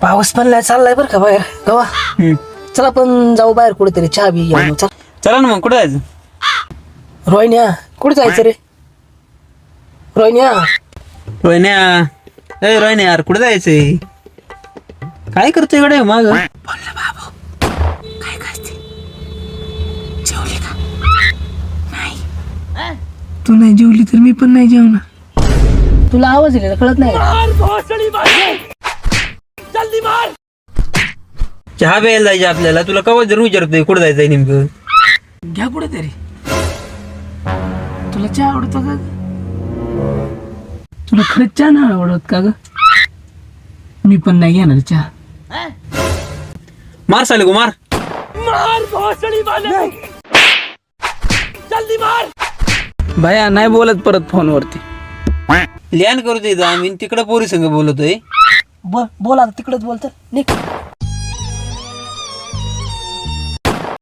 पाऊस पण नाही चाललाय बरं का बाहेर गवा. चला पण जाऊ बाहेर कुठेतरी चहा बी घेऊन. चल चला ना मग कुठं जायचं? रोहिण्या कुठे जायचं रे? रोहिण्या रोहिण्या, ए रोहिण्या यार कुठं जायचंय? काय करतोय इकडे मग? तू नाही जेवली तर मी पण नाही जेवणार. तुला आवाज येईल कळत नाही का? चहा प्यायला जायचं आपल्याला. तुला कवा जरूर विचारतोय कुठं जायचंय नेमकं. घ्या कुठेतरी. तुला चहा आवडतो का? तुला खरंच चहा नाही आवडत का ग? मी पण नाही घेणार चहा. मार साले को मार. भया नाही बोलत परत फोनवरती. लिहान करू दे आम्ही तिकडं पोरी संग बोलतोय. बोल आता तिकडच बोलत निघ.